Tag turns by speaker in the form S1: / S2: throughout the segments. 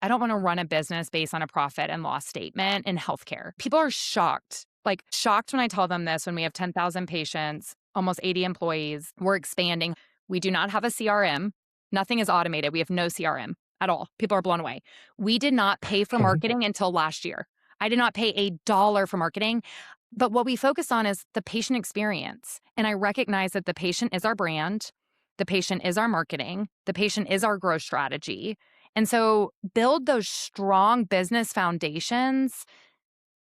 S1: I don't want to run a business based on a profit and loss statement in healthcare. People are shocked, like shocked when I tell them this when we have 10,000 patients, almost 80 employees, we're expanding. We do not have a CRM. Nothing is automated. We have no CRM at all. People are blown away. We did not pay for marketing until last year. I did not pay a dollar for marketing. But what we focus on is the patient experience. And I recognize that the patient is our brand, the patient is our marketing, the patient is our growth strategy. And so build those strong business foundations,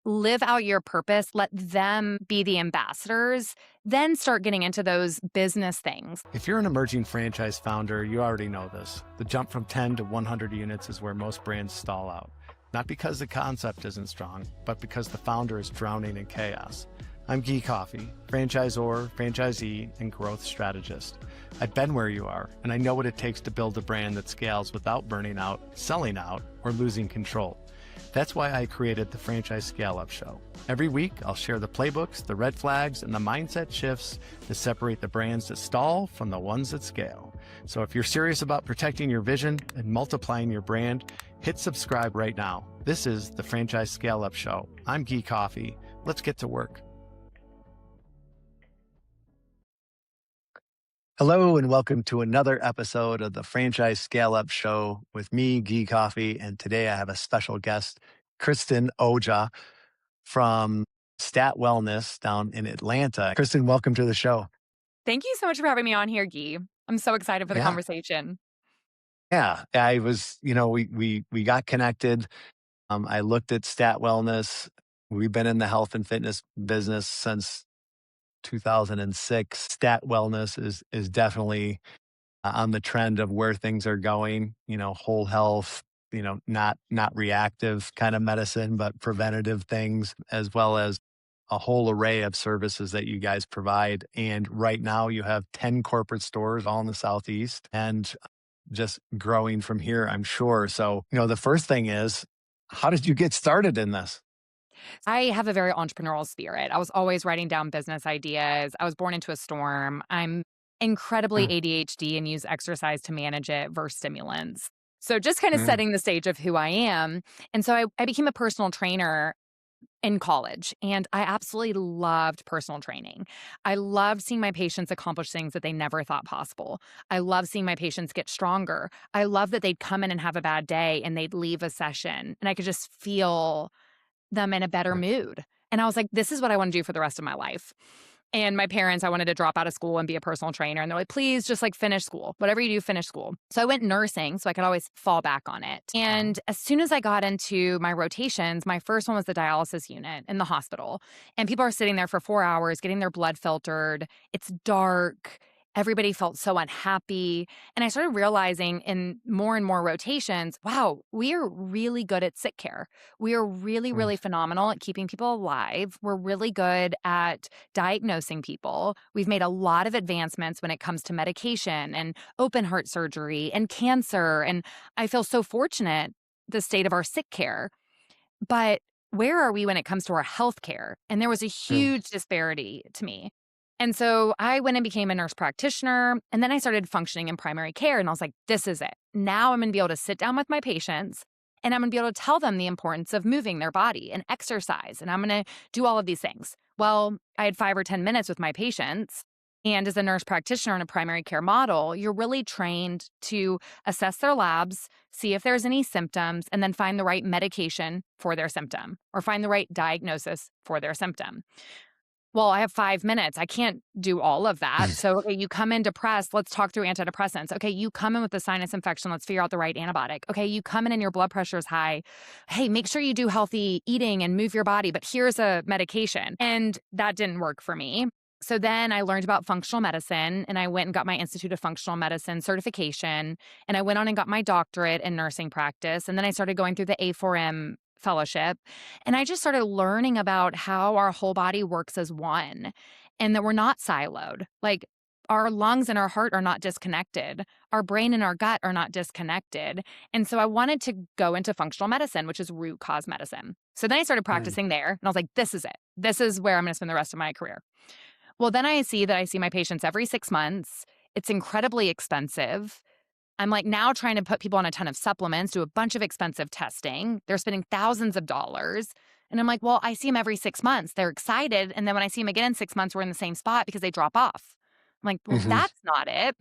S1: live out your purpose, let them be the ambassadors, then start getting into those business things.
S2: If you're an emerging franchise founder, you already know this. The jump from 10 to 100 units is where most brands stall out. Not because the concept isn't strong, but because the founder is drowning in chaos. I'm Guy Coffey, franchisor, franchisee, and growth strategist. I've been where you are, and I know what it takes to build a brand that scales without burning out, selling out, or losing control. That's why I created the Franchise Scaleup Show. Every week, I'll share the playbooks, the red flags, and the mindset shifts that separate the brands that stall from the ones that scale. So if you're serious about protecting your vision and multiplying your brand, hit subscribe right now. This is the Franchise Scaleup Show. I'm Guy Coffey. Let's get to work. Hello, and welcome to another episode of the Franchise Scaleup Show with me, Guy Coffey. And today I have a special guest, Kristin Oja from Stat Wellness down in Atlanta. Kristen, welcome to the show.
S1: Thank you so much for having me on here, Guy. I'm so excited for the
S2: Yeah.
S1: conversation.
S2: Yeah, I was, we got connected. I looked at Stat Wellness. We've been in the health and fitness business since 2006. Stat Wellness is definitely on the trend of where things are going, whole health, not reactive kind of medicine, but preventative things, as well as a whole array of services that you guys provide. And right now you have 10 corporate stores all in the Southeast and just growing from here, I'm sure. So, the first thing is, how did you get started in this?
S1: I have a very entrepreneurial spirit. I was always writing down business ideas. I was born into a storm. I'm incredibly
S2: Mm,
S1: ADHD and use exercise to manage it versus stimulants. So just kind of
S2: mm,
S1: setting the stage of who I am. And so I became a personal trainer in college, and I absolutely loved personal training. I loved seeing my patients accomplish things that they never thought possible. I love seeing my patients get stronger. I love that they'd come in and have a bad day and they'd leave a session and I could just feel them in a better mood. And I was like, this is what I want to do for the rest of my life. And my parents, I wanted to drop out of school and be a personal trainer. And they're like, please just like finish school. Whatever you do, finish school. So I went nursing so I could always fall back on it. And as soon as I got into my rotations, my first one was the dialysis unit in the hospital. And people are sitting there for 4 hours getting their blood filtered. It's dark. Everybody felt so unhappy. And I started realizing in more and more rotations, wow, we are really good at sick care. We are really,
S2: mm,
S1: really phenomenal at keeping people alive. We're really good at diagnosing people. We've made a lot of advancements when it comes to medication and open heart surgery and cancer. And I feel so fortunate the state of our sick care. But where are we when it comes to our health care? And there was a
S2: mm,
S1: huge disparity to me. And so I went and became a nurse practitioner. And then I started functioning in primary care. And I was like, this is it. Now I'm going to be able to sit down with my patients and I'm going to be able to tell them the importance of moving their body and exercise. And I'm going to do all of these things. Well, I had 5 or 10 minutes with my patients. And as a nurse practitioner in a primary care model, you're really trained to assess their labs, see if there's any symptoms, and then find the right medication for their symptom or find the right diagnosis for their symptom. Well, I have 5 minutes. I can't do all of that. So, okay, you come in depressed. Let's talk through antidepressants. Okay, you come in with a sinus infection. Let's figure out the right antibiotic. Okay, you come in and your blood pressure is high. Hey, make sure you do healthy eating and move your body, but here's a medication. And that didn't work for me. So then I learned about functional medicine and I went and got my Institute of Functional Medicine certification. And I went on and got my doctorate in nursing practice. And then I started going through the A4M fellowship. And I just started learning about how our whole body works as one and that we're not siloed. Like our lungs and our heart are not disconnected. Our brain and our gut are not disconnected. And so I wanted to go into functional medicine, which is root cause medicine. So then I started
S2: mm,
S1: practicing there and I was like, this is it. This is where I'm going to spend the rest of my career. Well, then I see that I see my patients every 6 months. It's incredibly expensive. I'm like now trying to put people on a ton of supplements, do a bunch of expensive testing. They're spending thousands of dollars. And I'm like, well, I see them every 6 months. They're excited. And then when I see them again in 6 months, we're in the same spot because they drop off. I'm like, well,
S2: Hmm.
S1: that's not it.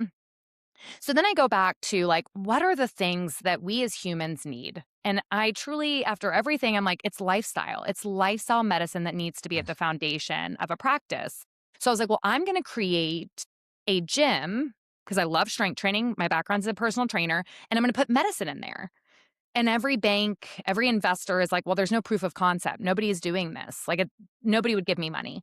S1: So then I go back to like, what are the things that we as humans need? And I truly, after everything, I'm like, it's lifestyle. It's lifestyle medicine that needs to be at the foundation of a practice. So I was like, well, I'm going to create a gym because I love strength training. My background's as a personal trainer, and I'm going to put medicine in there. And every bank, every investor is like, well, there's no proof of concept. Nobody is doing this. Nobody would give me money.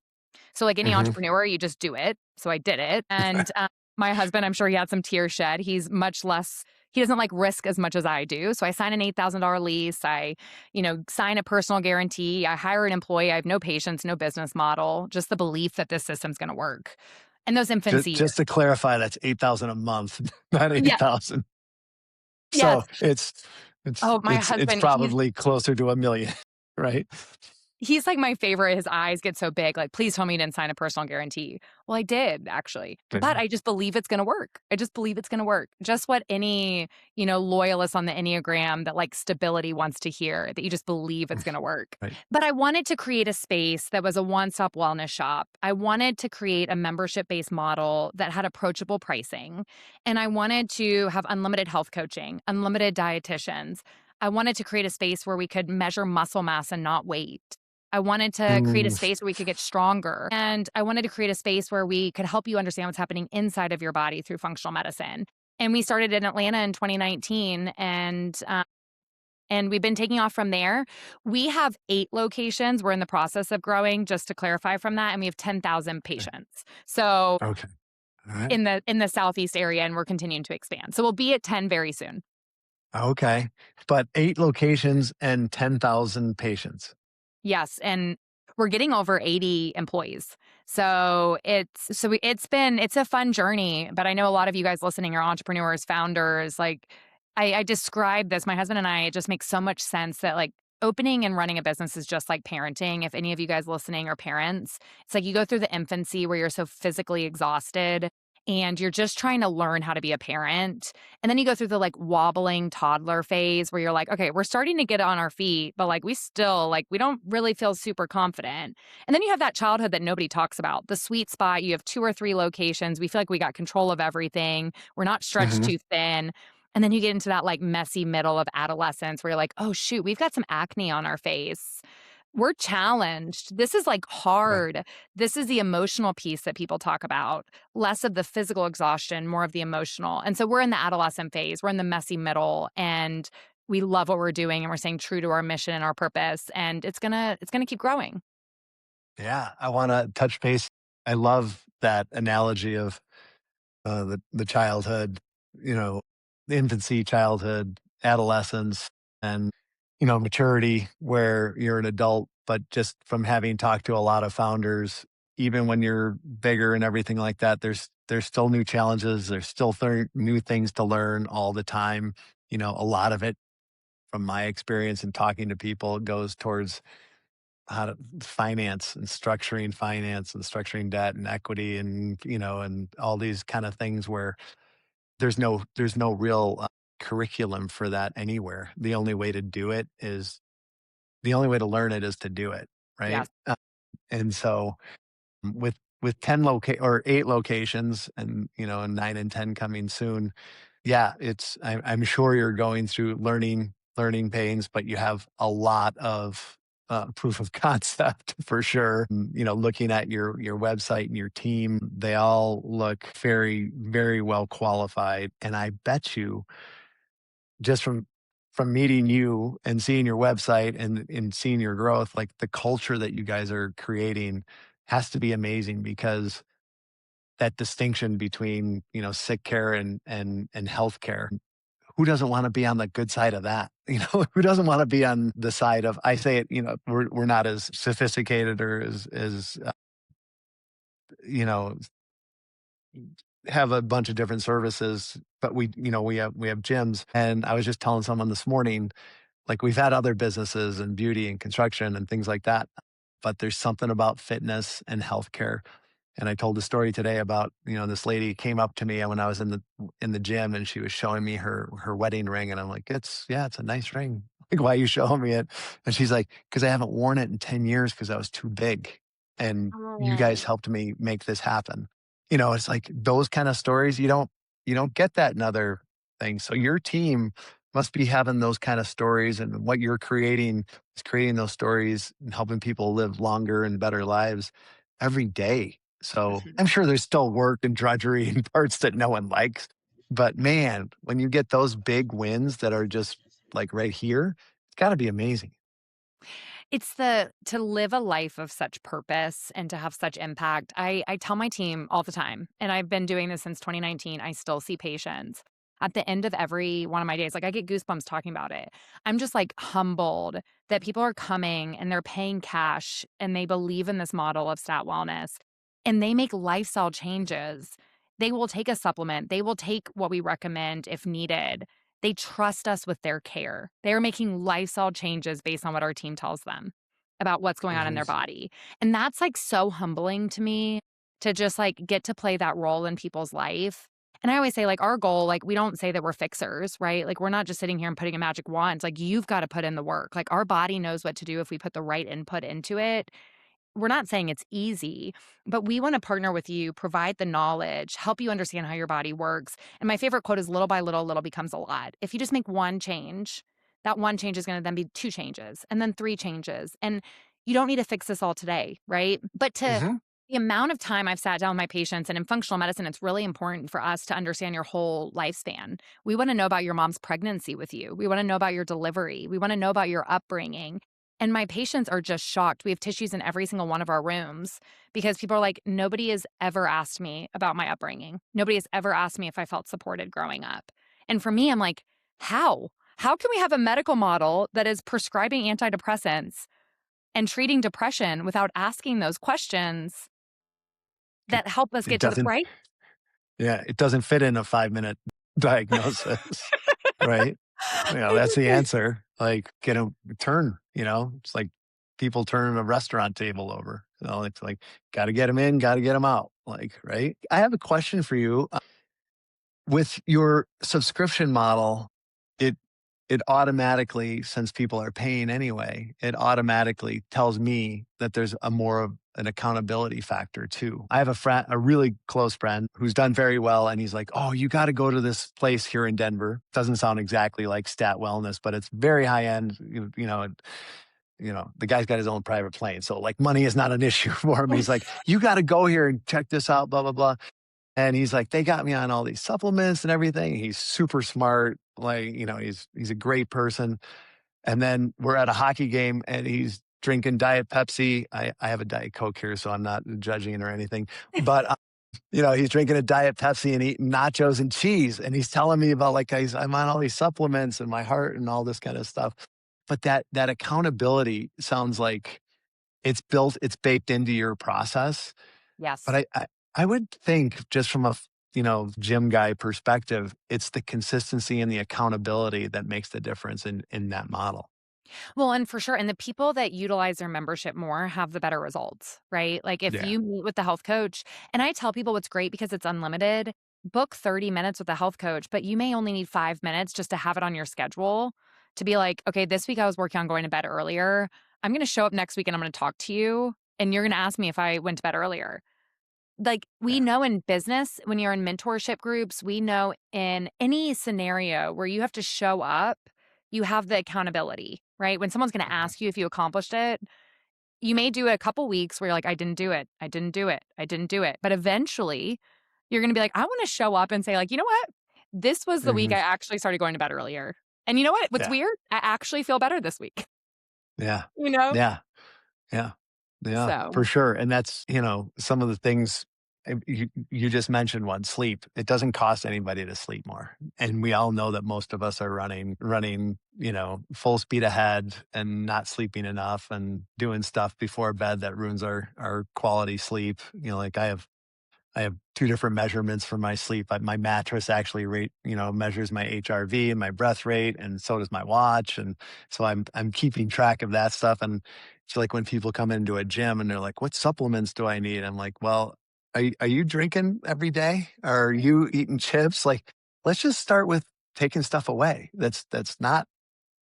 S1: So, like any
S2: Hmm.
S1: entrepreneur, you just do it. So I did it. And my husband, I'm sure he had some tears shed. He's much less, he doesn't like risk as much as I do. So I sign an $8,000 lease. Sign a personal guarantee. I hire an employee. I have no patience, no business model, just the belief that this system's going to work. And those
S2: Just,
S1: infancy years.
S2: just to clarify, that's 8,000 a month, not
S1: Yeah.
S2: 8,000.
S1: Yes.
S2: So it's
S1: Oh, my
S2: it's
S1: husband,
S2: probably closer to a million, right?
S1: he's like my favorite. His eyes get so big. Like, please tell me you didn't sign a personal guarantee. Well, I did actually, but I just believe it's going to work. I just believe it's going to work. Just what any, loyalist on the Enneagram that like stability wants to hear, that you just believe it's going to work.
S2: Right.
S1: But I wanted to create a space that was a one-stop wellness shop. I wanted to create a membership-based model that had approachable pricing. And I wanted to have unlimited health coaching, unlimited dietitians. I wanted to create a space where we could measure muscle mass and not weight. I wanted to create a
S2: Mm,
S1: space where we could get stronger. And I wanted to create a space where we could help you understand what's happening inside of your body through functional medicine. And we started in Atlanta in 2019, and we've been taking off from there. We have 8 locations. We're in the process of growing, just to clarify from that, and we have 10,000 patients. So
S2: okay. All right.
S1: in the Southeast area, and we're continuing to expand. So we'll be at 10 very soon.
S2: Okay. But 8 locations and 10,000 patients.
S1: Yes, and we're getting over 80 employees. So it's a fun journey, but I know a lot of you guys listening are entrepreneurs, founders. Like I describe this, my husband and I, it just makes so much sense that like opening and running a business is just like parenting. If any of you guys listening are parents, it's like you go through the infancy where you're so physically exhausted and you're just trying to learn how to be a parent. And then you go through the like wobbling toddler phase where you're like, okay, we're starting to get on our feet, but like we still like we don't really feel super confident. And then you have that childhood that nobody talks about. The sweet spot, you have 2 or 3 locations. We feel like we got control of everything. We're not stretched
S2: Mhm.
S1: too thin. And then you get into that like messy middle of adolescence where you're like, oh shoot, we've got some acne on our face. We're challenged. This is like
S2: Right.
S1: hard. This is the emotional piece that people talk about, less of the physical exhaustion, more of the emotional. And so we're in the adolescent phase, we're in the messy middle, and we love what we're doing and we're staying true to our mission and our purpose. And it's gonna keep growing.
S2: Yeah, I wanna touch base. I love that analogy of, the childhood, you know, the infancy, childhood, adolescence, and, maturity where you're an adult, but just from having talked to a lot of founders, even when you're bigger and everything like that, there's still new challenges, there's still new things to learn all the time. A lot of it, from my experience and talking to people, goes towards how to finance and structuring debt and equity and and all these kind of things where there's no real curriculum for that anywhere. The only way to learn it is to do it, right?
S1: Yes.
S2: And so with 8 locations and and 9 and 10 coming soon, yeah, I'm sure you're going through learning pains, but you have a lot of proof of concept for sure. Looking at your website and your team, they all look very, very well qualified. And I bet you, just from meeting you and seeing your website and seeing your growth, like the culture that you guys are creating has to be amazing, because that distinction between sick care and healthcare, who doesn't want to be on the good side of that? Who doesn't want to be on the side of, I say it, we're not as sophisticated or as you know, have a bunch of different services, but we have gyms. And I was just telling someone this morning, like, we've had other businesses and beauty and construction and things like that, but there's something about fitness and healthcare And I told the story today about, this lady came up to me when I was in the gym, and she was showing me her wedding ring. And I'm like, it's a nice ring. Like, why are you showing me it? And she's like, because I haven't worn it in 10 years because I was too big. And you guys
S1: Oh.
S2: helped me make this happen. It's like those kind of stories. You don't get that in other things. So your team must be having those kind of stories, and what you're creating is creating those stories and helping people live longer and better lives every day. So
S1: Mhm.
S2: I'm sure there's still work and drudgery and parts that no one likes. But man, when you get those big wins that are just like right here, it's got to be amazing.
S1: It's the to live a life of such purpose and to have such impact. I tell my team all the time, and I've been doing this since 2019. I still see patients at the end of every one of my days. Like, I get goosebumps talking about it. I'm just like humbled that people are coming and they're paying cash and they believe in this model of stat wellness and they make lifestyle changes. They will take a supplement, they will take what we recommend if needed. They trust us with their care. They're making lifestyle changes based on what our team tells them about what's going on in
S2: Mhm.
S1: their body. And that's, like, so humbling to me to just, like, get to play that role in people's life. And I always say, like, our goal, like, we don't say that we're fixers, right? Like, we're not just sitting here and putting a magic wand. Like, you've gotta put in the work. Like, our body knows what to do if we put the right input into it. We're not saying it's easy, but we wanna partner with you, provide the knowledge, help you understand how your body works, and my favorite quote is little by little, little becomes a lot. If you just make one change, that one change is gonna then be 2 changes, and then 3 changes, and you don't need to fix this all today, right? But to
S2: Mhm.
S1: the amount of time I've sat down with my patients, and in functional medicine, it's really important for us to understand your whole lifespan. We wanna know about your mom's pregnancy with you. We wanna know about your delivery. We wanna know about your upbringing. And my patients are just shocked. We have tissues in every single one of our rooms because people are like, nobody has ever asked me about my upbringing. Nobody has ever asked me if I felt supported growing up. And for me, I'm like, how? How can we have a medical model that is prescribing antidepressants and treating depression without asking those questions
S2: It,
S1: that help us
S2: it
S1: get to the
S2: doesn't,
S1: right?
S2: yeah, it doesn't fit in a 5-minute diagnosis, right? That's the answer. Like, get a turn, it's like people turning a restaurant table over. It's like, got to get them in, got to get them out. Like, right? I have a question for you. With your subscription model, it it automatically, since people are paying anyway, it automatically tells me that there's a more of an accountability factor too. I have a really close friend who's done very well, and he's like, "Oh, you got to go to this place here in Denver." Doesn't sound exactly like Stat Wellness, but it's very high end. The guy's got his own private plane, so like money is not an issue for him. He's like, "You got to go here and check this out." Blah blah blah. And he's like, they got me on all these supplements and everything. He's super smart. Like, he's a great person. And then we're at a hockey game and he's drinking Diet Pepsi. I have a Diet Coke here, so I'm not judging it or anything. But, he's drinking a Diet Pepsi and eating nachos and cheese. And he's telling me about like, I'm on all these supplements and my heart and all this kind of stuff. But that accountability sounds like it's baked into your process. But
S1: Yes.
S2: I would think, just from gym guy perspective, it's the consistency and the accountability that makes the difference in that model.
S1: Well, and for sure, and the people that utilize their membership more have the better results, right? Like, if
S2: Yeah.
S1: you meet with the health coach, and I tell people what's great because it's unlimited, book 30 minutes with the health coach, but you may only need 5 minutes just to have it on your schedule to be like, "Okay, this week I was working on going to bed earlier. I'm gonna show up next week and I'm gonna talk to you, and you're gonna ask me if I went to bed earlier." Like, we
S2: Yeah.
S1: know in business, when you're in mentorship groups, we know in any scenario where you have to show up, you have the accountability, right? When someone's gonna
S2: Mhm.
S1: ask you if you accomplished it, you may do it a couple weeks where you're like, "I didn't do it. I didn't do it. I didn't do it." But eventually, you're gonna be like, "I wanna show up and say, like, you know what? This was the week
S2: Mhm.
S1: I actually started going to bed earlier. And you know what? What's
S2: Yeah.
S1: weird? I actually feel better this week."
S2: Yeah.
S1: You know?
S2: Yeah. Yeah. Yeah, for
S1: So,
S2: sure. And that's, some of the things you just mentioned one, sleep. It doesn't cost anybody to sleep more. And we all know that most of us are running, full speed ahead and not sleeping enough and doing stuff before bed that ruins our quality sleep. Like I have 2 different measurements for my sleep. My mattress actually measures my HRV and my breath rate, and so does my watch. And so I'm keeping track of that stuff. And it's like when people come into a gym and they're like, "What supplements do I need?" I'm like, "Well, are you drinking every day? Are you eating chips? Like, let's just start with taking stuff away. That's not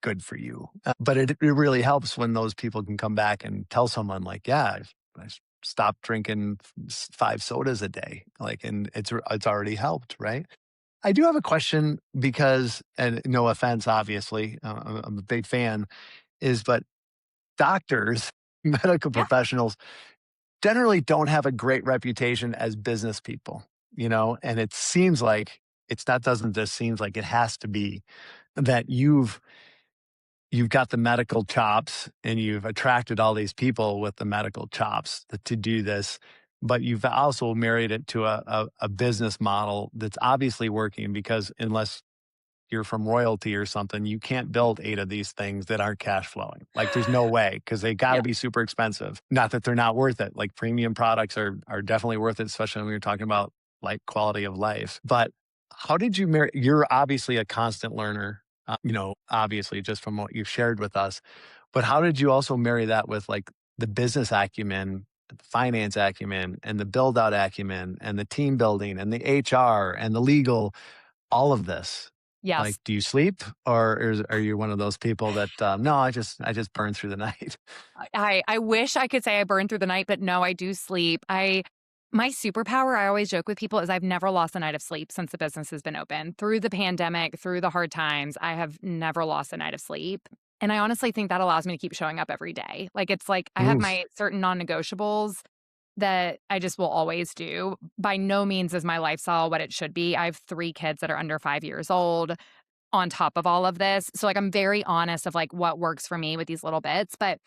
S2: good for you. But it really helps when those people can come back and tell someone like, yeah, I stopped drinking 5 sodas a day. Like, and it's already helped, right? I do have a question because, and no offense, obviously, I'm a big fan, but doctors, medical
S1: Yeah.
S2: professionals generally don't have a great reputation as business people, and it seems like it's not, doesn't just seems like it has to be that you've got the medical chops and you've attracted all these people with the medical chops to do this, but you've also married it to a business model that's obviously working because unless you're from royalty or something, you can't build 8 of these things that aren't cash flowing. Like there's no way because they got to
S1: Yeah.
S2: be super expensive. Not that they're not worth it. Like premium products are definitely worth it, especially when you're talking about like quality of life. But how did you marry? You're obviously a constant learner, obviously just from what you've shared with us. But how did you also marry that with like the business acumen, the finance acumen, and the build out acumen, and the team building, and the HR, and the legal, all of this? Like,
S1: Yes.
S2: do you sleep, or are you one of those people that no, I just burn through the night?
S1: I wish I could say I burn through the night, but no, I do sleep. My superpower, I always joke with people, is I've never lost a night of sleep since the business has been open. Through the pandemic, through the hard times, I have never lost a night of sleep. And I honestly think that allows me to keep showing up every day. Like it's like I have
S2: Mm,
S1: my certain non-negotiables that I just will always do. By no means is my lifestyle what it should be. I have 3 kids that are under 5 years old on top of all of this. So, like, I'm very honest of, like, what works for me with these little bits. But,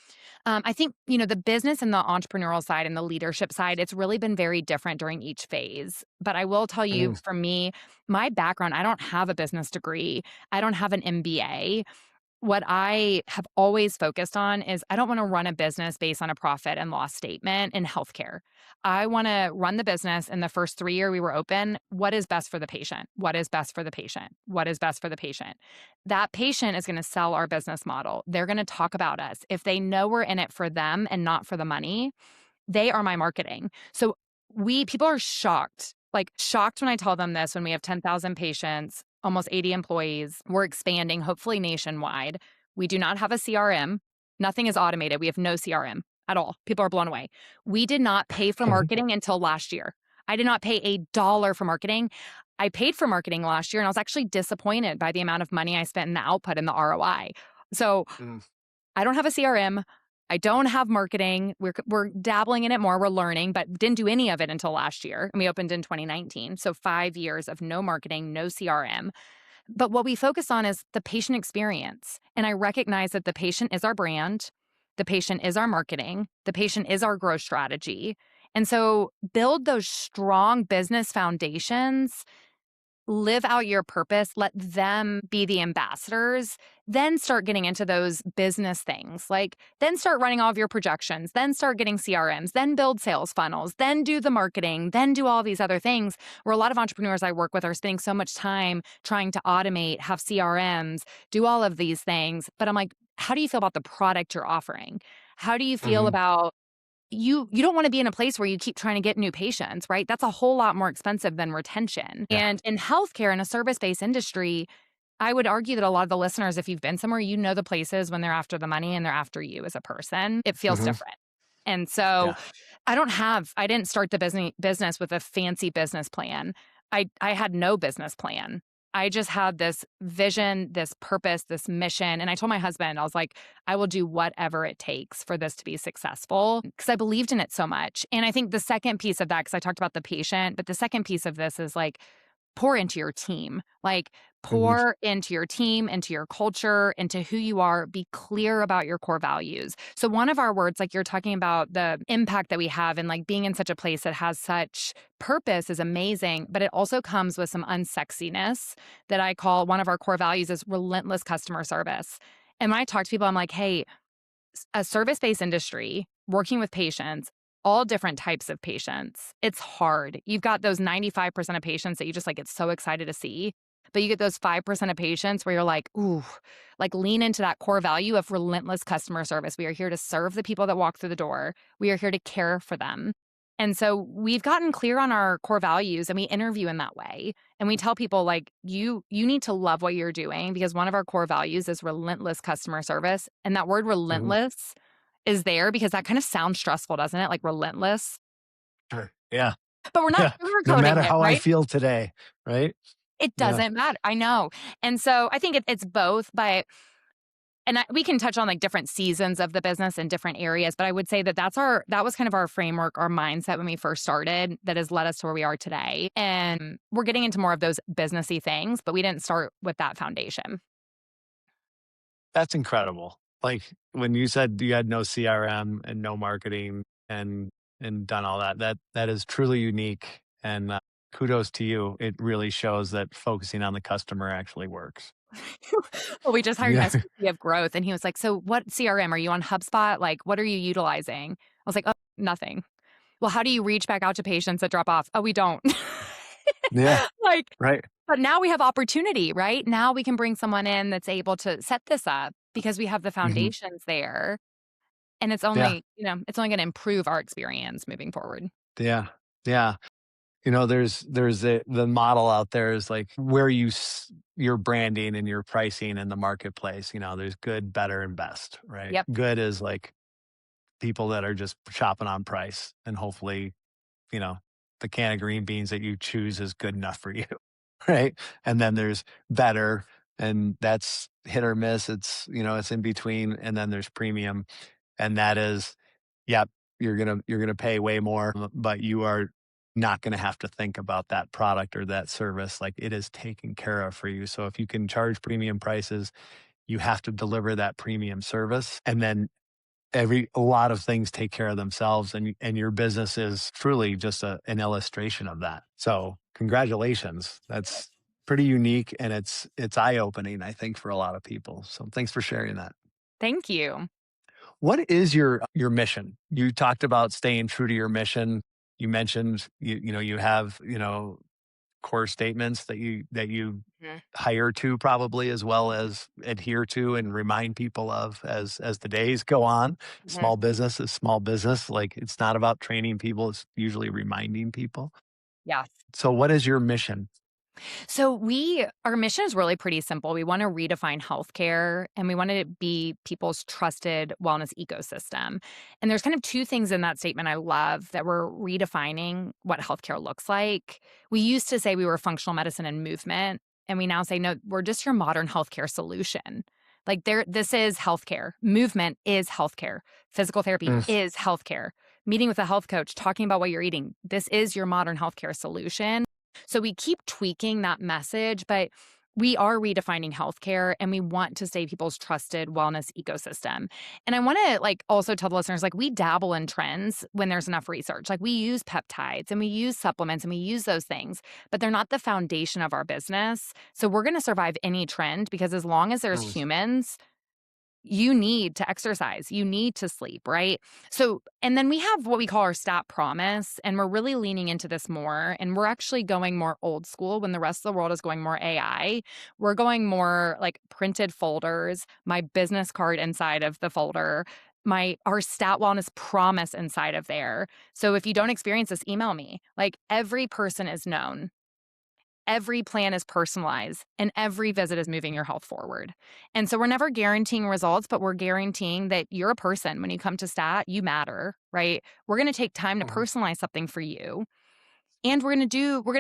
S1: I think, the business and the entrepreneurial side and the leadership side, it's really been very different during each phase. But I will tell you,
S2: mm,
S1: for me, my background, I don't have a business degree. I don't have an MBA. What I have always focused on is I don't wanna run a business based on a profit and loss statement in healthcare. I wanna run the business in the first 3 year we were open, what is best for the patient? What is best for the patient? What is best for the patient? That patient is gonna sell our business model. They're gonna talk about us. If they know we're in it for them and not for the money, they are my marketing. So people are shocked, like shocked when I tell them this when we have 10,000 patients, almost 80 employees. We're expanding, hopefully nationwide. We do not have a CRM. Nothing is automated. We have no CRM at all. People are blown away. We did not pay for marketing until last year. I did not pay a dollar for marketing. I paid for marketing last year and I was actually disappointed by the amount of money I spent in the output and the ROI. So
S2: mm,
S1: I don't have a CRM. I don't have marketing. We're dabbling in it more. We're learning, but didn't do any of it until last year. And we opened in 2019. So 5 years of no marketing, no CRM. But what we focus on is the patient experience. And I recognize that the patient is our brand. The patient is our marketing. The patient is our growth strategy. And so build those strong business foundations, live out your purpose, let them be the ambassadors, then start getting into those business things. Like, then start running all of your projections, then start getting CRMs, then build sales funnels, then do the marketing, then do all these other things. Where a lot of entrepreneurs I work with are spending so much time trying to automate, have CRMs, do all of these things. But I'm like, how do you feel about the product you're offering? How do you feel
S2: mhm,
S1: about you don't wanna be in a place where you keep trying to get new patients, right? That's a whole lot more expensive than retention.
S2: yeah,
S1: And in healthcare, in a service-based industry, I would argue that a lot of the listeners, if you've been somewhere, you know the places when they're after the money and they're after you as a person. It feels
S2: mhm,
S1: different. And so
S2: yeah,
S1: I didn't start the business with a fancy business plan. I had no business plan. I just had this vision, this purpose, this mission, and I told my husband, I was like, "I will do whatever it takes for this to be successful," because I believed in it so much. And I think the second piece of that, because I talked about the patient, but the second piece of this is like pour into your team. Like,
S2: mhm,
S1: pour into your team, into your culture, into who you are. Be clear about your core values. So, one of our words, like you're talking about the impact that we have and like being in such a place that has such purpose is amazing, but it also comes with some unsexiness that I call one of our core values is relentless customer service. And when I talk to people, I'm like, hey, a service based industry, working with patients, all different types of patients. It's hard. You've got those 95% of patients that you just like get so excited to see. But you get those 5% of patients where you're like, ooh, like lean into that core value of relentless customer service. We are here to serve the people that walk through the door. We are here to care for them. And so we've gotten clear on our core values and we interview in that way. And we tell people like you need to love what you're doing because one of our core values is relentless customer service. And that word
S2: Mhm.
S1: relentless is there because that kind of sounds stressful, doesn't it? Like relentless.
S2: Sure. Yeah.
S1: But we're not
S2: Yeah. No
S1: sugarcoating
S2: matter
S1: it,
S2: how I
S1: right?
S2: feel today, right?
S1: It
S2: Yeah.
S1: doesn't matter. I know. And so I think it's both, but we can touch on like different seasons of the business in different areas, but I would say that that was kind of our framework, our mindset when we first started that has led us to where we are today. And we're getting into more of those businessy things, but we didn't start with that foundation.
S2: That's incredible. Like when you said you had no CRM and no marketing and done all that, that is truly unique. And kudos to you. It really shows that focusing on the customer actually works.
S1: Well, we just hired an
S2: Yeah.
S1: SVP of growth and he was like, "So what CRM are you on HubSpot? Like what are you utilizing?" I was like, "Oh, nothing." "Well, how do you reach back out to patients that drop off?" "Oh, we don't."
S2: Yeah.
S1: Like,
S2: Right.
S1: but now we have opportunity, right? Now we can bring someone in that's able to set this up because we have the
S2: Hmm.
S1: foundations there, and
S2: Yeah.
S1: it's only gonna improve our experience moving forward.
S2: Yeah. Yeah. There's the model out there is like where your branding and your pricing in the marketplace. There's good, better, and best, right?
S1: Yep.
S2: Good is like people that are just shopping on price, and hopefully, you know, the can of green beans that you choose is good enough for you, right? And then there's better, and that's hit or miss. It's in between, and then there's premium, and that is, yep, you're gonna pay way more, but you are not gonna have to think about that product or that service. Like it is taken care of for you. So if you can charge premium prices, you have to deliver that premium service, and then a lot of things take care of themselves, and your business is truly just an illustration of that. So congratulations. That's pretty unique, and it's eye-opening, I think, for a lot of people. So thanks for sharing that.
S1: Thank you.
S2: What is your mission? You talked about staying true to your mission. You mentioned you have, core statements that you
S1: Mhm,
S2: hire to, probably, as well as adhere to and remind people of as the days go on.
S1: mhm.
S2: Small business is small business. Like it's not about training people, it's usually reminding people.
S1: Yeah.
S2: So what is your mission?
S1: So our mission is really pretty simple. We want to redefine healthcare and we want to be people's trusted wellness ecosystem. And there's kind of two things in that statement I love that we're redefining what healthcare looks like. We used to say we were functional medicine and movement, and we now say no, we're just your modern healthcare solution. Like this is healthcare. Movement is healthcare. Physical therapy
S2: Mm,
S1: is healthcare. Meeting with a health coach, talking about what you're eating. This is your modern healthcare solution. So we keep tweaking that message, but we are redefining healthcare and we want to stay people's trusted wellness ecosystem. And I want to also tell the listeners we dabble in trends when there's enough research. Like we use peptides and we use supplements and we use those things, but they're not the foundation of our business. So we're going to survive any trend because as long as there's
S2: mm,
S1: humans, you need to exercise, you need to sleep, right? So, and then we have what we call our stat promise, and we're really leaning into this more. And we're actually going more old school when the rest of the world is going more AI. We're going more like printed folders, my business card inside of the folder, our stat wellness promise inside of there. So if you don't experience this, email me. Like every person is known. Every plan is personalized and every visit is moving your health forward. And so we're never guaranteeing results, but we're guaranteeing that you're a person. When you come to stat, you matter, right? We're going to take time to
S2: mhm,
S1: personalize something for you. And we're going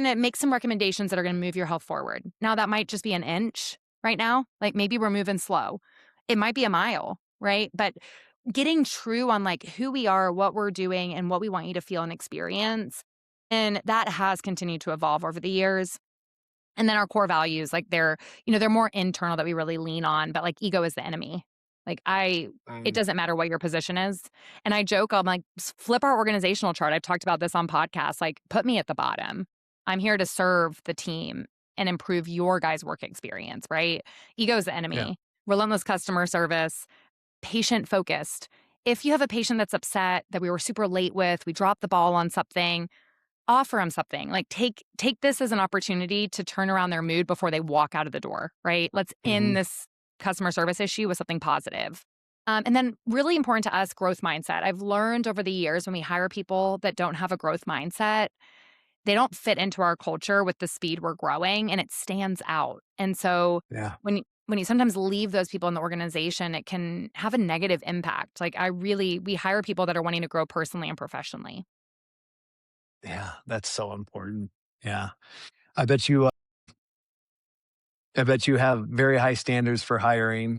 S1: to make some recommendations that are going to move your health forward. Now that might just be an inch right now. Like maybe we're moving slow. It might be a mile, right? But getting true on who we are, what we're doing and what we want you to feel and experience. And that has continued to evolve over the years. And then our core values, they're more internal that we really lean on, but ego is the enemy. It
S2: mm,
S1: doesn't matter what your position is. And I joke, I'm like, flip our organizational chart. I've talked about this on podcasts. Like, put me at the bottom. I'm here to serve the team and improve your guys' work experience, right? Ego is the
S2: yeah.
S1: enemy. Relentless customer service, patient focused. If you have a patient that's upset that we were super late with, we dropped the ball on something, offer them something. Like take this as an opportunity to turn around their mood before they walk out of the door, right? Let's
S2: Hmm.
S1: end this customer service issue with something positive. And then, really important to us, growth mindset. I've learned over the years when we hire people that don't have a growth mindset, they don't fit into our culture with the speed we're growing, and it stands out. And so,
S2: Yeah.
S1: when you sometimes leave those people in the organization, it can have a negative impact. Like, we hire people that are wanting to grow personally and professionally.
S2: Yeah. That's so important. Yeah. I bet you I bet you have very high standards for hiring,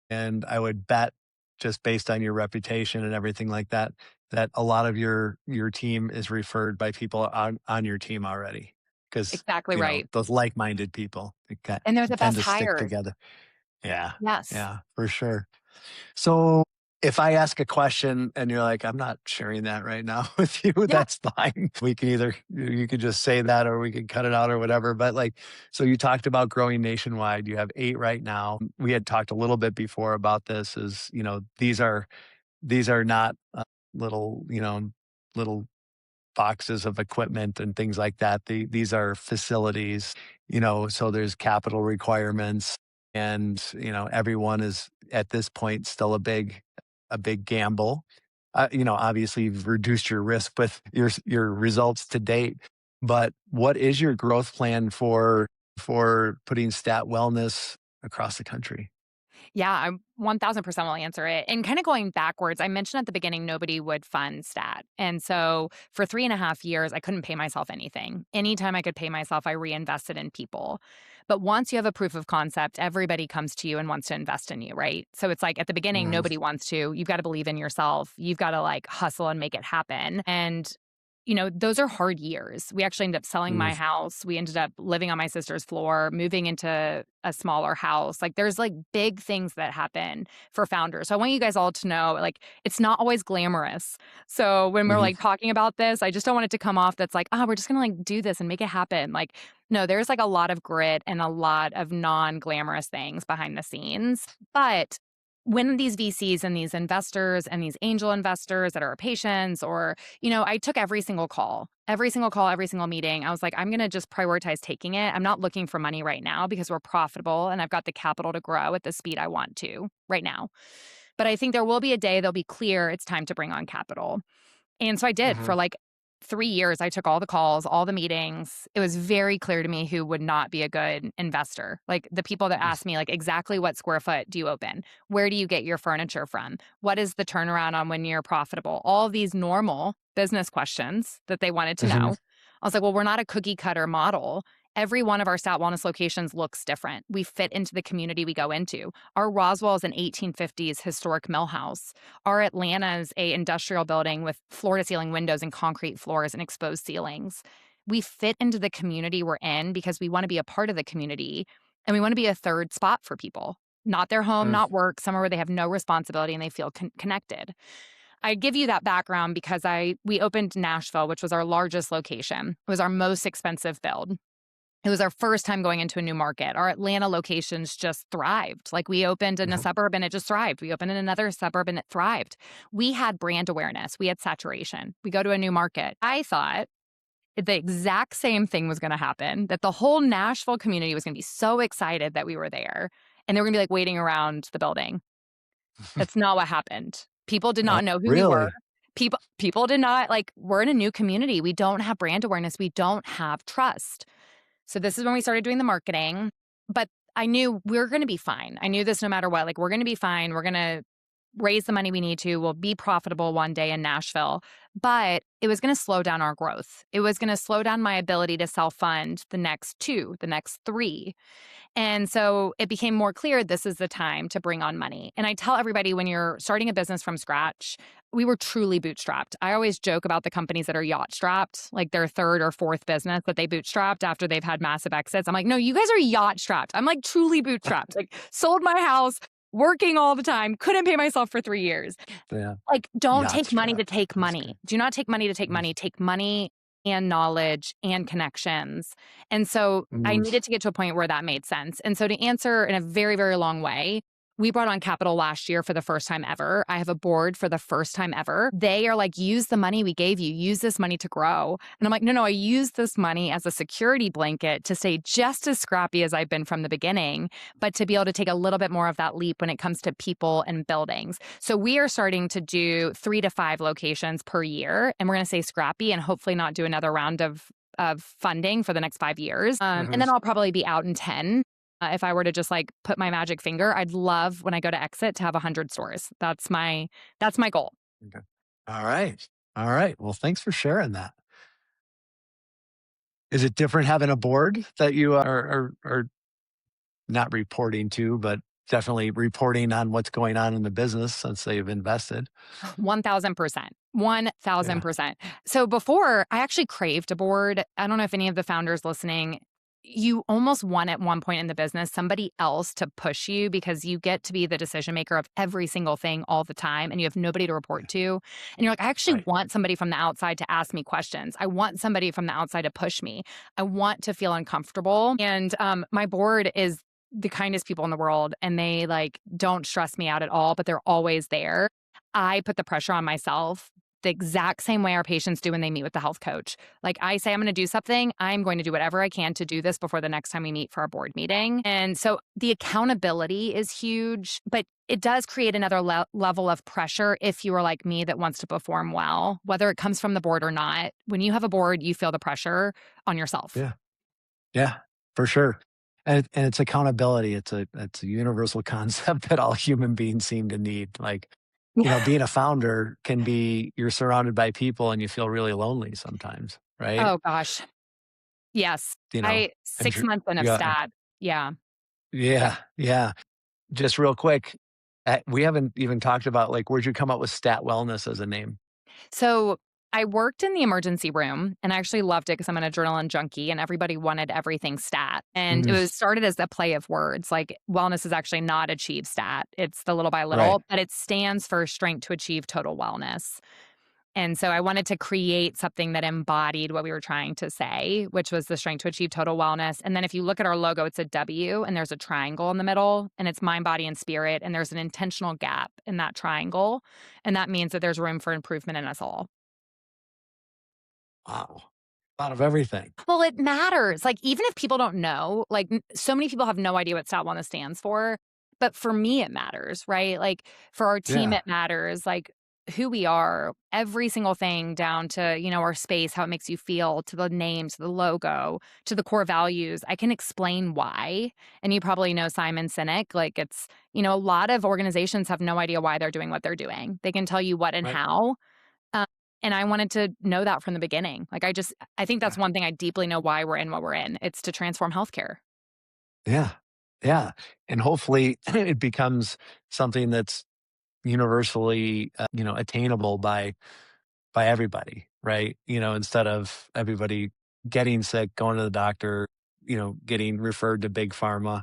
S2: and I would bet, just based on your reputation and everything like that, that a lot of your team is referred by people on your team already, because
S1: Exactly right.
S2: those like-minded people,
S1: And they're the
S2: tend
S1: best
S2: to stick
S1: hires.
S2: together. Yeah,
S1: Yes.
S2: yeah, for sure. So if I ask a question and you're like, I'm not sharing that right now with you,
S1: Yeah.
S2: that's fine. We can either, you could just say that or we can cut it out or whatever. But like, so you talked about growing nationwide. You have 8 right now. We had talked a little bit before about this is, these are not little, little boxes of equipment and things like that. These are facilities, so there's capital requirements, and everyone is at this point still a big gamble. Obviously you've reduced your risk with your results to date, but what is your growth plan for putting stat wellness across the country?
S1: Yeah, I 1000% will answer it. And kind of going backwards, I mentioned at the beginning nobody would fund stat. And so for 3.5 years, I couldn't pay myself anything. Anytime I could pay myself, I reinvested in people. But once you have a proof of concept, everybody comes to you and wants to invest in you, right? So it's like at the beginning,
S2: Mm,
S1: nobody wants to. You've got to believe in yourself. You've got to like hustle and make it happen. And those are hard years. We actually ended up selling
S2: mm,
S1: my house. We ended up living on my sister's floor, moving into a smaller house. Like there's like big things that happen for founders. So I want you guys all to know like it's not always glamorous. So when we're
S2: mhm,
S1: like talking about this, I just don't want it to come off that's like, oh, we're just gonna like do this and make it happen. Like, no, there's like a lot of grit and a lot of non-glamorous things behind the scenes. But when these VCs and these investors and these angel investors that are our patients or I took every single call, every single call, every single meeting. I was like, I'm going to just prioritize taking it. I'm not looking for money right now because we're profitable and I've got the capital to grow at the speed I want to right now. But I think there will be a day they'll be clear it's time to bring on capital. And so I did for
S2: mhm,
S1: like 3 years. I took all the calls, all the meetings. It was very clear to me who would not be a good investor. Like the people that asked me, like, exactly what square foot do you open? Where do you get your furniture from? What is the turnaround on when you're profitable? All these normal business questions that they wanted to
S2: mhm,
S1: know. I was like, well, we're not a cookie cutter model. Every one of our Stat Wellness locations looks different. We fit into the community we go into. Our Roswell is an 1850s historic mill house. Our Atlanta is a industrial building with floor-to-ceiling windows and concrete floors and exposed ceilings. We fit into the community we're in because we wanna be a part of the community, and we wanna be a third spot for people. Not their home,
S2: mm,
S1: not work, somewhere where they have no responsibility and they feel connected. I give you that background because we opened Nashville, which was our largest location. It was our most expensive build. It was our first time going into a new market. Our Atlanta locations just thrived. Like we opened in a
S2: mhm,
S1: suburb and it just thrived. We opened in another suburb and it thrived. We had brand awareness. We had saturation. We go to a new market. I thought the exact same thing was going to happen, that the whole Nashville community was going to be so excited that we were there and they were going to be like waiting around the building. That's not what happened. People did
S2: oh,
S1: not know who we were.
S2: really?
S1: People did not like, we're in a new community. We don't have brand awareness. We don't have trust. So this is when we started doing the marketing, but I knew we are gonna be fine. I knew this no matter what, like, we're gonna be fine. We're gonna raise the money we need to. We'll be profitable one day in Nashville, but it was gonna slow down our growth. It was gonna slow down my ability to self-fund the next 2, the next 3. And so it became more clear this is the time to bring on money. And I tell everybody when you're starting a business from scratch, we were truly bootstrapped. I always joke about the companies that are yacht strapped, like their third or fourth business that they bootstrapped after they've had massive exits. I'm like, no, you guys are yacht strapped. I'm like truly bootstrapped. Like sold my house, working all the time, couldn't pay myself for 3 years.
S2: Yeah,
S1: Like, don't
S2: yacht
S1: take money to
S2: strapped.
S1: take
S2: That's
S1: money.
S2: good.
S1: Do not take money to take
S2: Mm,
S1: money. Take money and knowledge and connections. And so I
S2: mm,
S1: needed to get to a point where that made sense. And so to answer in a very, very long way, We brought on capital last year for the first time ever. I have a board for the first time ever. They are like, use the money we gave you, use this money to grow. And I'm like, no, I use this money as a security blanket to stay just as scrappy as I've been from the beginning, but to be able to take a little bit more of that leap when it comes to people and buildings. So we are starting to do 3 to 5 locations per year, and we're going to stay scrappy and hopefully not do another round of funding for the next 5 years. And then I'll probably be out in 10. If I were to just like put my magic finger, I'd love when I go to exit to have 100 stores. That's my goal.
S2: Okay. All right. All right. Well, thanks for sharing that. Is it different having a board that you are not reporting to, but definitely reporting on what's going on in the business since they've invested?
S1: 1000%.
S2: Yeah.
S1: 1000%. So before, I actually craved a board. I don't know if any of the founders listening, you almost want at one point in the business somebody else to push you because you get to be the decision maker of every single thing all the time and you have nobody to
S2: Yeah.
S1: report to. And you're like, I actually
S2: Right.
S1: want somebody from the outside to ask me questions. I want somebody from the outside to push me. I want to feel uncomfortable. And my board is the kindest people in the world and they like don't stress me out at all, but they're always there. I put the pressure on myself the exact same way our patients do when they meet with the health coach. Like I say, I'm going to do something. I'm going to do whatever I can to do this before the next time we meet for our board meeting. And so the accountability is huge, but it does create another level of pressure if you are like me that wants to perform well, whether it comes from the board or not. When you have a board, you feel the pressure on yourself.
S2: Yeah. Yeah, for sure. And it's accountability. It's a universal concept that all human beings seem to need. Like, being a founder can be you're surrounded by people and you feel really lonely sometimes, right?
S1: Oh gosh. Yes.
S2: You know,
S1: I
S2: I'm
S1: 6
S2: sure.
S1: months in of
S2: Yeah,
S1: stat. Yeah.
S2: yeah, yeah. Just real quick, we haven't even talked about like where'd you come up with Stat Wellness as a name?
S1: So I worked in the emergency room and I actually loved it because I'm an adrenaline junkie and everybody wanted everything stat. And it
S2: Mhm.
S1: was started as a play of words. Like wellness is actually not achieve stat. It's the little by
S2: Right.
S1: little, but it stands for strength to achieve total wellness. And so I wanted to create something that embodied what we were trying to say, which was the strength to achieve total wellness. And then if you look at our logo, it's a W and there's a triangle in the middle and it's mind, body, and spirit. And there's an intentional gap in that triangle. And that means that there's room for improvement in us all.
S2: Wow. Thought of everything.
S1: Well, it matters. Like, even if people don't know, like, so many people have no idea what Stat Wellness stands for. But for me, it matters, right? Like, for our team,
S2: Yeah.
S1: it matters. Like, who we are, every single thing down to, our space, how it makes you feel, to the name, to the logo, to the core values. I can explain why. And you probably know Simon Sinek. Like, it's, a lot of organizations have no idea why they're doing what they're doing. They can tell you what and
S2: Right.
S1: how, um, and I wanted to know that from the beginning. Like, I think that's
S2: Yeah.
S1: one thing I deeply know why we're in what we're in. It's to transform healthcare.
S2: Yeah. Yeah. And hopefully it becomes something that's universally, attainable by everybody, right? Instead of everybody getting sick, going to the doctor, getting referred to big pharma.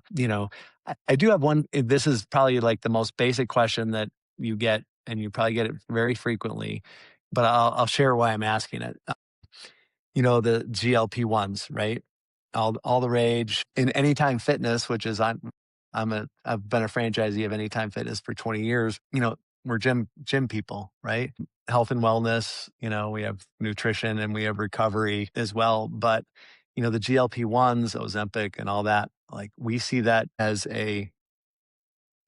S2: I do have one. This is probably like the most basic question that you get, and you probably get it very frequently, but I'll share why I'm asking it. The GLP-1s, right? All the rage in Anytime Fitness, which is I've been a franchisee of Anytime Fitness for 20 years. We're gym people, right? Health and wellness, we have nutrition and we have recovery as well. But, the GLP-1s, Ozempic and all that, like we see that as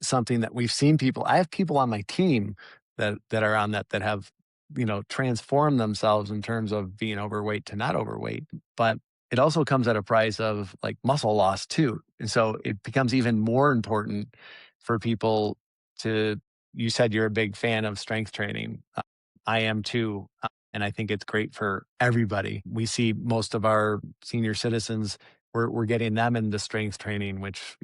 S2: something that we've seen people. I have people on my team that are on that have, transformed themselves in terms of being overweight to not overweight. But it also comes at a price of like muscle loss too. And so it becomes even more important for people to you said you're a big fan of strength training. I am too. And I think it's great for everybody. We see most of our senior citizens, we're getting them into strength training, which,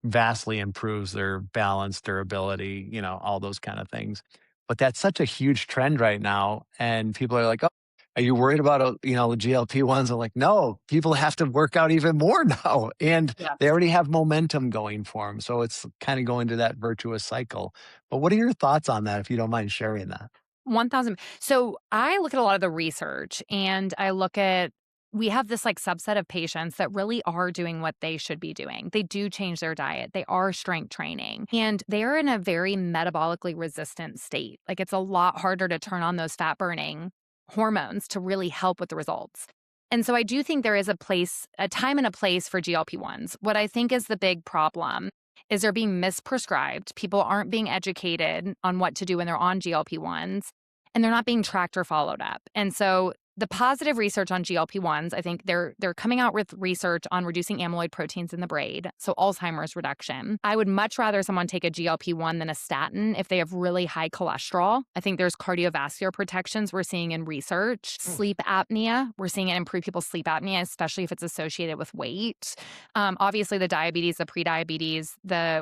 S2: vastly improves their balance, durability, all those kind of things. But that's such a huge trend right now. And people are like, oh, are you worried about, the GLP ones? I'm like, no, people have to work out even more now. And they
S1: Yes.
S2: already have momentum going for them. So it's kind of going to that virtuous cycle. But what are your thoughts on that, if you don't mind sharing that?
S1: 1000. So I look at a lot of the research and I look at we have this like subset of patients that really are doing what they should be doing. They do change their diet. They are strength training and they're in a very metabolically resistant state. Like it's a lot harder to turn on those fat burning hormones to really help with the results. And so I do think there is a time and a place for GLP-1s. What I think is the big problem is they're being misprescribed. People aren't being educated on what to do when they're on GLP-1s and they're not being tracked or followed up. And so the positive research on GLP-1s, I think they're coming out with research on reducing amyloid proteins in the brain, so Alzheimer's reduction. I would much rather someone take a GLP-1 than a statin if they have really high cholesterol. I think there's cardiovascular protections we're seeing in research. Sleep apnea, we're seeing it improve people's sleep apnea, especially if it's associated with weight. Obviously, the diabetes, the prediabetes,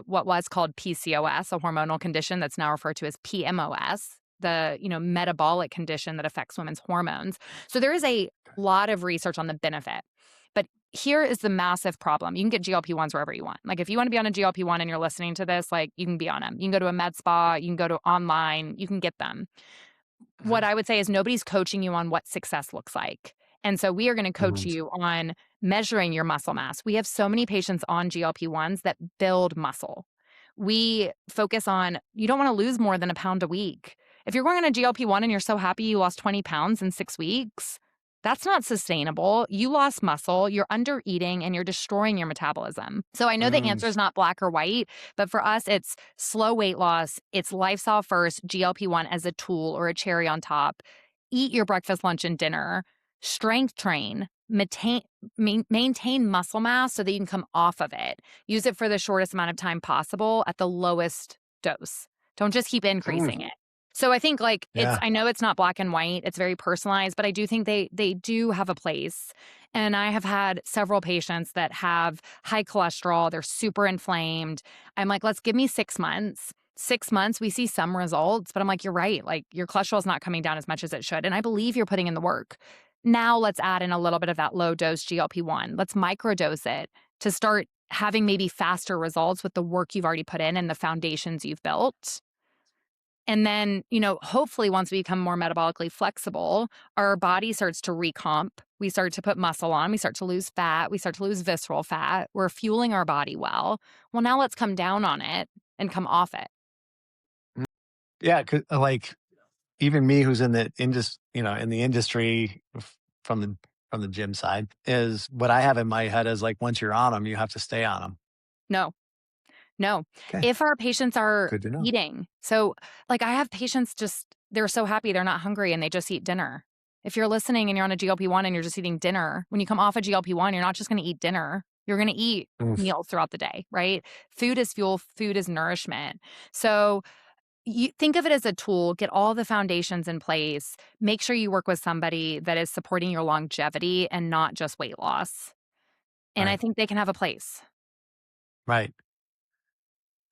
S1: what was called PCOS, a hormonal condition that's now referred to as PMOS, the metabolic condition that affects women's hormones. So there is a lot of research on the benefit. But here is the massive problem. You can get GLP-1s wherever you want. Like if you want to be on a GLP-1 and you're listening to this, like you can be on them. You can go to a med spa, you can go to online, you can get them. What I would say is nobody's coaching you on what success looks like. And so we are going to coach you on measuring your muscle mass. We have so many patients on GLP-1s that build muscle. We focus on, you don't want to lose more than a pound a week. If you're going on a GLP-1 and you're so happy you lost 20 pounds in 6 weeks, that's not sustainable. You lost muscle, you're under eating, and you're destroying your metabolism. So I know the answer is not black or white, but for us, it's slow weight loss. It's lifestyle first, GLP-1 as a tool or a cherry on top. Eat your breakfast, lunch, and dinner. Strength train. Maintain muscle mass so that you can come off of it. Use it for the shortest amount of time possible at the lowest dose. Don't just keep increasing it. So I think I know it's not black and white, it's very personalized, but I do think they do have a place. And I have had several patients that have high cholesterol, they're super inflamed. I'm like, let's give me 6 months. 6 months, we see some results, but I'm like, you're right. Like your cholesterol is not coming down as much as it should. And I believe you're putting in the work. Now let's add in a little bit of that low dose GLP-1. Let's microdose it to start having maybe faster results with the work you've already put in and the foundations you've built. And then, hopefully once we become more metabolically flexible, our body starts to recomp. We start to put muscle on. We start to lose fat. We start to lose visceral fat. We're fueling our body well. Well, now let's come down on it and come off it.
S2: Yeah, 'cause, even me, who's in the industry from the gym side, is what I have in my head is like once you're on them, you have to stay on them.
S1: No.
S2: Okay,
S1: If our patients are
S2: good to know.
S1: eating, so I have patients they're so happy they're not hungry and they just eat dinner. If you're listening and you're on a GLP-1 and you're just eating dinner, when you come off a GLP-1, you're not just going to eat dinner. You're going to eat meals throughout the day, right? Food is fuel, food is nourishment. So you think of it as a tool, get all the foundations in place, make sure you work with somebody that is supporting your longevity and not just weight loss. And I
S2: Right,
S1: think they can have a place.
S2: right.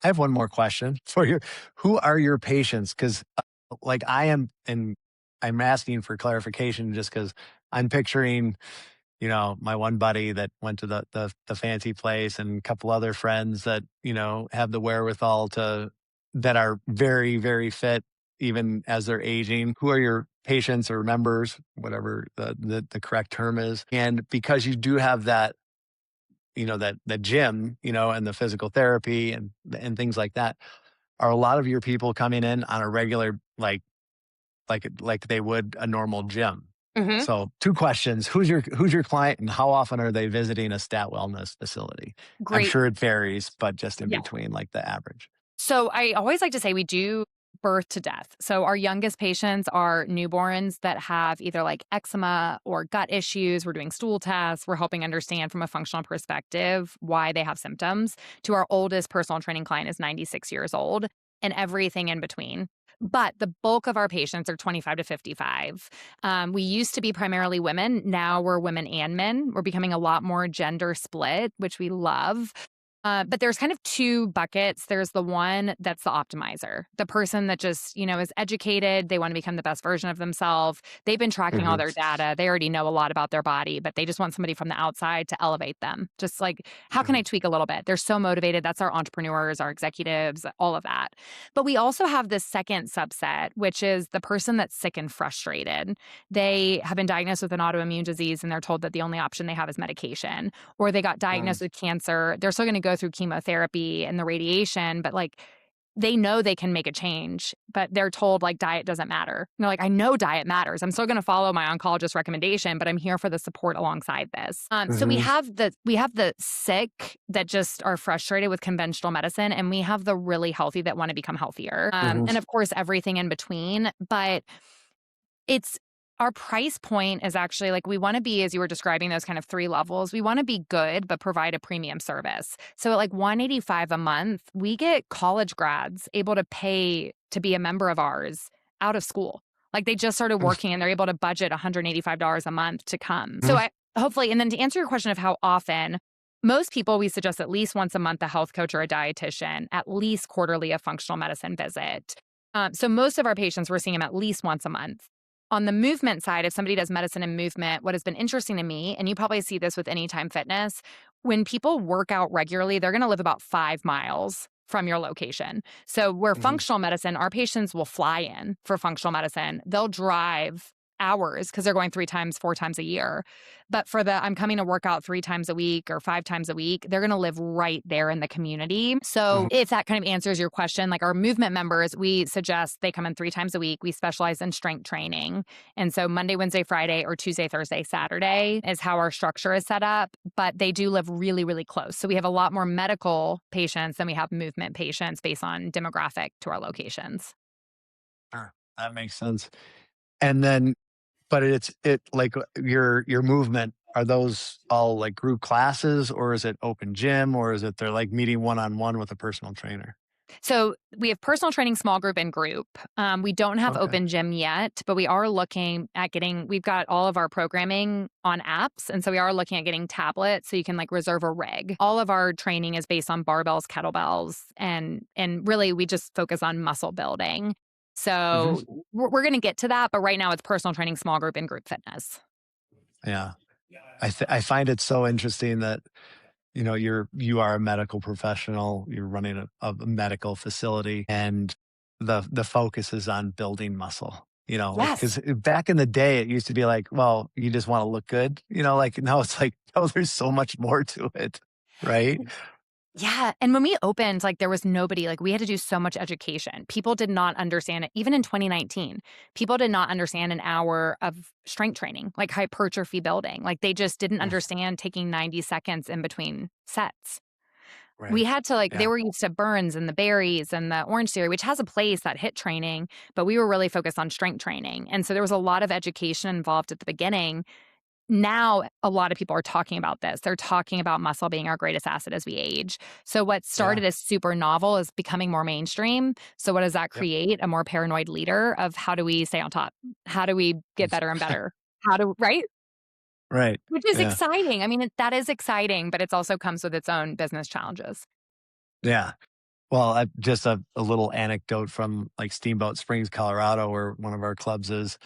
S2: I have one more question for you. Who are your patients? Because, I am, and I'm asking for clarification just because I'm picturing, my one buddy that went to the fancy place and a couple other friends that, have the wherewithal that are very, very fit even as they're aging. Who are your patients or members, whatever the correct term is? And because you do have that, that gym, and the physical therapy and things like that, are a lot of your people coming in on a regular, like they would a normal gym?
S1: Mm-hmm.
S2: So 2 questions. Who's your client and how often are they visiting a stat wellness facility? I'm
S1: Great.
S2: sure it varies, but just in
S1: Yeah.
S2: between, like the average.
S1: So I always like to say we do birth to death. So our youngest patients are newborns that have either eczema or gut issues. We're doing stool tests. We're helping understand from a functional perspective why they have symptoms. To our oldest personal training client is 96 years old and everything in between. But the bulk of our patients are 25 to 55. We used to be primarily women. Now we're women and men. We're becoming a lot more gender split, which we love. But there's kind of two buckets. There's the one that's the optimizer, the person that just, is educated. They want to become the best version of themselves. They've been tracking all
S2: Hmm.
S1: their data. They already know a lot about their body, but they just want somebody from the outside to elevate them. Just like, how can I
S2: Hmm.
S1: tweak a little bit? They're so motivated. That's our entrepreneurs, our executives, all of that. But we also have this second subset, which is the person that's sick and frustrated. They have been diagnosed with an autoimmune disease and they're told that the only option they have is medication, or they got diagnosed with cancer. They're still going to go through chemotherapy and the radiation, but like they know they can make a change, but they're told like diet doesn't matter. And they're like, I know diet matters. I'm still going to follow my oncologist recommendation, but I'm here for the support alongside this. So we
S2: Hmm.
S1: have the sick that just are frustrated with conventional medicine, and we have the really healthy that want to become healthier.
S2: Hmm.
S1: And of course, everything in between. But it's our price point is actually like we want to be, as you were describing those kind of three levels, we want to be good, but provide a premium service. So at like $185 a month, we get college grads able to pay to be a member of ours out of school. Like they just started working and they're able to budget $185 a month to come. So I hopefully, and then to answer your question of how often, most people we suggest at least once a month a health coach or a dietitian, at least quarterly a functional medicine visit. So most of our patients, we're seeing them at least once a month. On the movement side, if somebody does medicine and movement, what has been interesting to me, and you probably see this with Anytime Fitness, when people work out regularly, they're going to live about 5 miles from your location. So where
S2: Hmm.
S1: functional medicine, our patients will fly in for functional medicine. They'll drive hours because they're going 3 times, 4 times a year. But for the I'm coming to work out 3 times a week or 5 times a week, they're going to live right there in the community. So
S2: Hmm.
S1: if that kind of answers your question, like our movement members, we suggest they come in 3 times a week. We specialize in strength training. And so Monday, Wednesday, Friday, or Tuesday, Thursday, Saturday is how our structure is set up. But they do live really, really close. So we have a lot more medical patients than we have movement patients based on demographic to our locations.
S2: Sure. That makes sense. And then, but it like your movement, are those all like group classes, or is it open gym, or is it they're like meeting one on one with a personal trainer?
S1: So we have personal training, small group, and group. We don't have
S2: Okay.
S1: open gym yet, but we are looking at we've got all of our programming on apps. And so we are looking at getting tablets so you can like reserve a rig. All of our training is based on barbells, kettlebells, and really we just focus on muscle building.
S2: Hmm.
S1: So we're going to get to that, but right now it's personal training, small group, and group fitness.
S2: Yeah. I find it so interesting that you are a medical professional, you're running a medical facility, and the focus is on building muscle.
S1: Yes.
S2: Because back in the day, it used to be like, well, you just want to look good. Like now it's like, oh, there's so much more to it, right?
S1: Yeah, and when we opened, like, there was nobody like, we had to do so much education. People did not understand it. Even in 2019, people did not understand an hour of strength training, like hypertrophy building. Like, they just didn't
S2: Mm.
S1: understand taking 90 seconds in between sets. We
S2: Right.
S1: had to, like they
S2: Yeah.
S1: were used to Burns and the Berries and the Orange Theory, which has a place, that HIIT training, but we were really focused on strength training. And so there was a lot of education involved at the beginning. Now, a lot of people are talking about this. They're talking about muscle being our greatest asset as we age. So, what
S2: Yeah.
S1: started as super novel is becoming more mainstream. So, what does that
S2: Yep.
S1: create? A more paranoid leader of how do we stay on top? How do we get better and better? Right?
S2: Right.
S1: Which is
S2: Yeah.
S1: exciting. I mean, that is exciting, but it also comes with its own business challenges.
S2: Yeah. Well, just a little anecdote from like Steamboat Springs, Colorado, where one of our clubs is.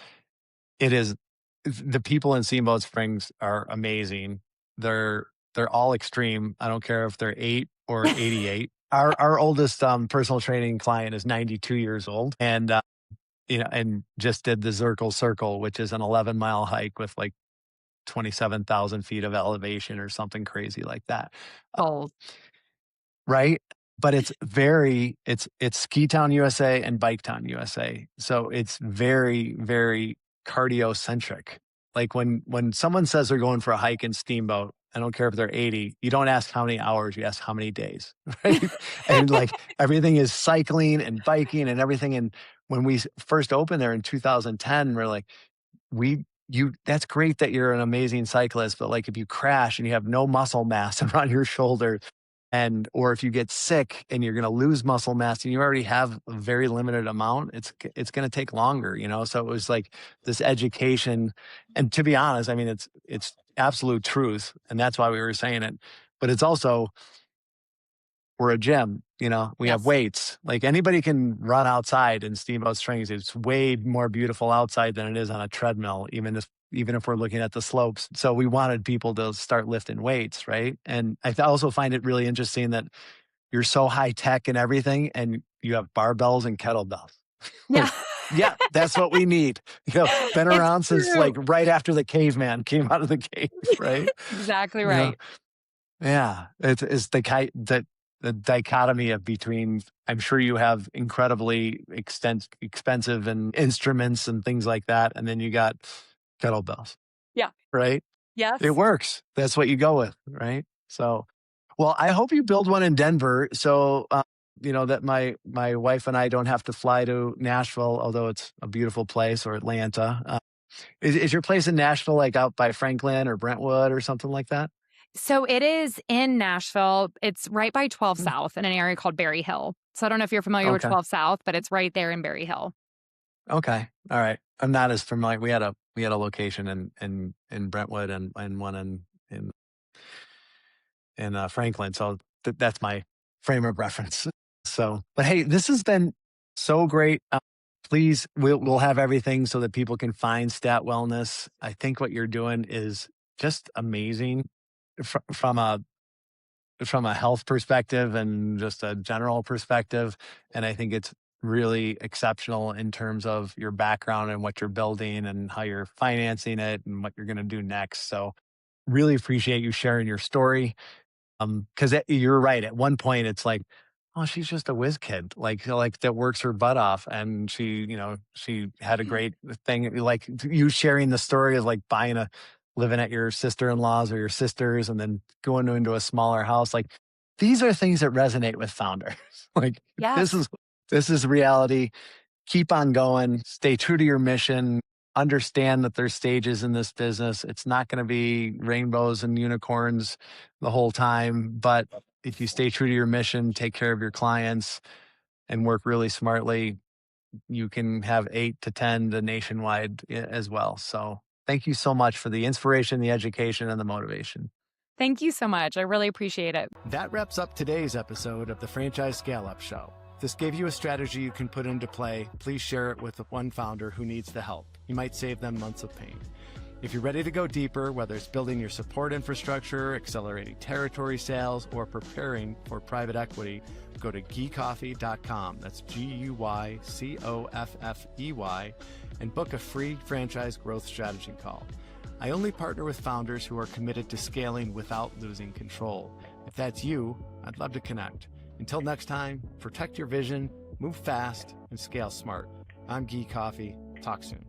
S2: It is the people in Steamboat Springs are amazing. They're all extreme. I don't care if they're 8 or 88. Our oldest personal training client is 92 years old, and and just did the Zirkle Circle, which is an 11-mile hike with like 27,000 feet of elevation or something crazy like that.
S1: Goals.
S2: Right? But it's Ski Town USA and Bike Town USA. So it's very, very cardio centric. Like when someone says they're going for a hike in Steamboat, I don't care if they're 80, you don't ask how many hours, you ask how many days, right? And like everything is cycling and biking and everything. And when we first opened there in 2010, we're like, that's great that you're an amazing cyclist, but like if you crash and you have no muscle mass around your shoulder, or if you get sick and you're going to lose muscle mass and you already have a very limited amount, it's going to take longer. So it was like this education. And to be honest, I mean, it's absolute truth, and that's why we were saying it. But it's also we're a gym, we have
S1: Yes.
S2: weights. Like anybody can run outside in Steamboat Springs. It's way more beautiful outside than it is on a treadmill, even if we're looking at the slopes. So we wanted people to start lifting weights, right? And I also find it really interesting that you're so high tech and everything, and you have barbells and kettlebells.
S1: Yeah.
S2: Like, yeah, that's what we need. Been
S1: It's
S2: around since like
S1: true.
S2: right after the caveman came out of the cave, right?
S1: Exactly
S2: You know,
S1: right.
S2: yeah, it's the dichotomy of between. I'm sure you have incredibly expensive and instruments and things like that, and then you got kettlebells,
S1: Yeah.
S2: right? It
S1: Yes.
S2: works. That's what you go with, right? So, well, I hope you build one in Denver, so that my wife and I don't have to fly to Nashville, although it's a beautiful place, or Atlanta. Is your place in Nashville like out by Franklin or Brentwood or something like that?
S1: So it is in Nashville. It's right by 12
S2: Mm,
S1: South in an area called Berry Hill. So I don't know if you're familiar with
S2: okay.
S1: 12 South, but it's right there in Berry Hill.
S2: Okay. All right. I'm not as familiar. We had a location in Brentwood and one in Franklin. So that's my frame of reference. So, but hey, this has been so great. Please, we'll have everything so that people can find Stat Wellness. I think what you're doing is just amazing from a health perspective and just a general perspective. And I think it's really exceptional in terms of your background and what you're building and how you're financing it and what you're going to do next. So really appreciate you sharing your story. Because you're right. At one point, it's like, oh, she's just a whiz kid, like that works her butt off, and she had a great thing. Like you sharing the story of like living at your sister-in-law's or your sister's, and then going into a smaller house. Like these are things that resonate with founders. Like this
S1: Yes.
S2: is this is reality. Keep on going. Stay true to your mission. Understand that there's stages in this business. It's not going to be rainbows and unicorns the whole time. But if you stay true to your mission, take care of your clients, and work really smartly, you can have 8 to 10 to nationwide as well. So thank you so much for the inspiration, the education, and the motivation.
S1: Thank you so much. I really appreciate it.
S2: That wraps up today's episode of the Franchise Scaleup Show. If this gave you a strategy you can put into play, please share it with one founder who needs the help. You might save them months of pain. If you're ready to go deeper, whether it's building your support infrastructure, accelerating territory sales, or preparing for private equity, go to guycoffey.com. That's GUYCOFFEY, and book a free franchise growth strategy call. I only partner with founders who are committed to scaling without losing control. If that's you, I'd love to connect. Until next time, protect your vision, move fast, and scale smart. I'm Guy Coffey. Talk soon.